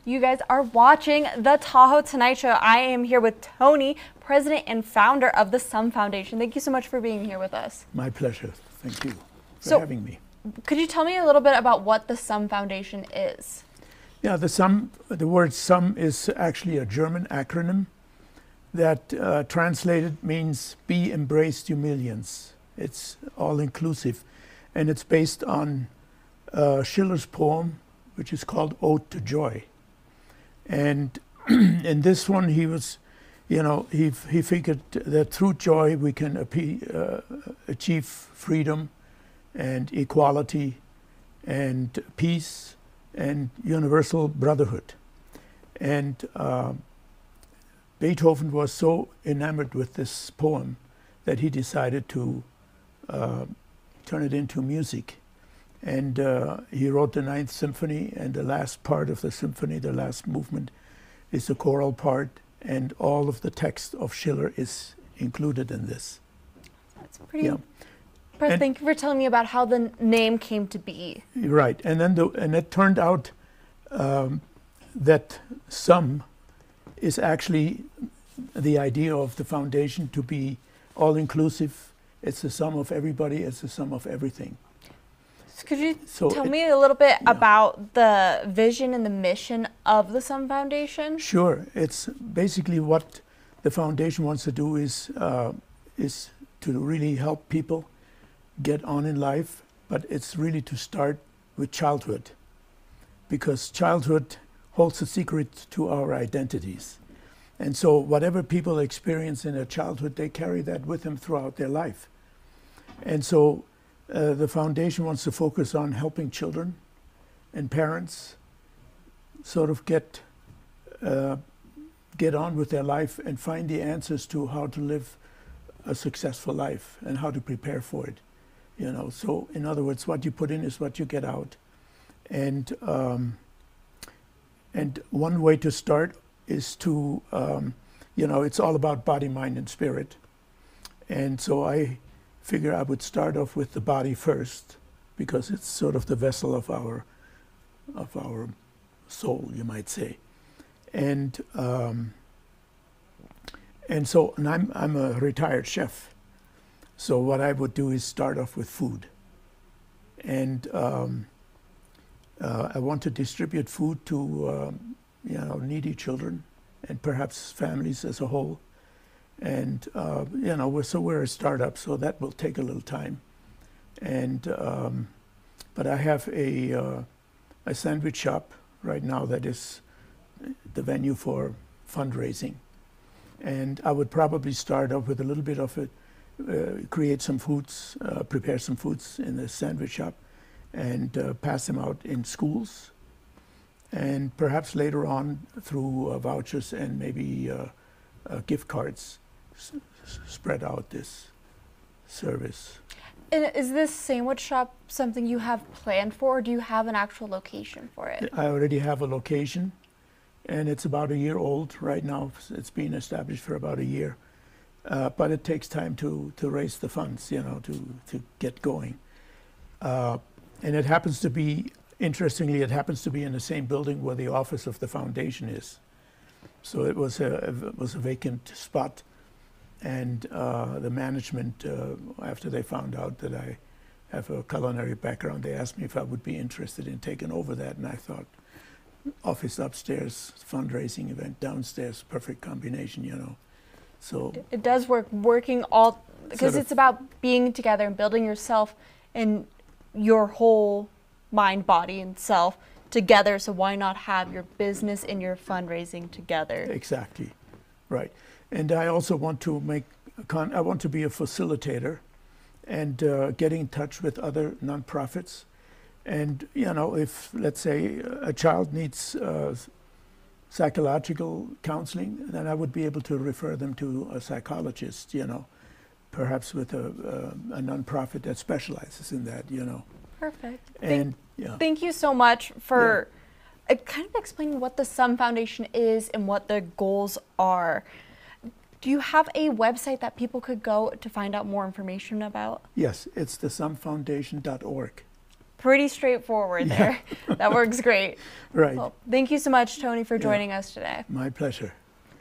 You guys are watching the Tahoe Tonight Show. I am here with Tony, president and founder of the Sum Foundation. Thank you so much for being here with us. My pleasure. Thank you for having me. Could you tell me a little bit about what the Sum Foundation is? Yeah, the word Sum is actually a German acronym that translated means Be Embraced You Millions. It's all inclusive, and it's based on Schiller's poem, which is called Ode to Joy. And in this one, he was, he figured that through joy we can achieve freedom and equality and peace and universal brotherhood. And Beethoven was so enamored with this poem that he decided to turn it into music. And he wrote the Ninth Symphony, and the last part of the symphony, the last movement, is the choral part, and all of the text of Schiller is included in this. That's pretty. Yeah. Thank you for telling me about how the name came to be. Right, and then it turned out that Sum is actually the idea of the foundation to be all-inclusive. It's the sum of everybody. It's the sum of everything. Could you tell me a little bit about the vision and the mission of the Sum Foundation? Sure. It's basically what the foundation wants to do is to really help people get on in life, but it's really to start with childhood, because childhood holds the secret to our identities. And so whatever people experience in their childhood, they carry that with them throughout their life. And so the foundation wants to focus on helping children and parents sort of get on with their life and find the answers to how to live a successful life and how to prepare for it. So in other words, what you put in is what you get out. And one way to start is to, it's all about body, mind, and spirit. And so I figure I would start off with the body first, because it's sort of the vessel of our soul, you might say. And I'm a retired chef. So what I would do is start off with food. And I want to distribute food to needy children and perhaps families as a whole. And we're a startup, so that will take a little time. And but I have a sandwich shop right now that is the venue for fundraising. And I would probably start off with a little bit of it, create some foods, prepare some foods in the sandwich shop, and pass them out in schools. And perhaps later on through vouchers and maybe gift cards, spread out this service. And is this sandwich shop something you have planned for, or do you have an actual location for it? I already have a location, and it's about a year old right now. It's been established for about a year, but it takes time to raise the funds, to get going. And it happens to be, interestingly, it happens to be in the same building where the office of the foundation is. So it was a vacant spot, and the management, after they found out that I have a culinary background, they asked me if I would be interested in taking over that, and I thought, office upstairs, fundraising event downstairs, perfect combination, So it does working all, because it's about being together and building yourself and your whole mind, body, and self together. So why not have your business and your fundraising together? Exactly, right. And I also want to I want to be a facilitator and get in touch with other nonprofits. And if, let's say, a child needs psychological counseling, then I would be able to refer them to a psychologist, perhaps with a nonprofit that specializes in that, Perfect. And thank you so much for kind of explaining what the Sum Foundation is and what the goals are. Do you have a website that people could go to find out more information about? Yes, it's thesumfoundation.org. pretty straightforward there. That works great. Right. Well, thank you so much, Tony, for joining us today. My pleasure.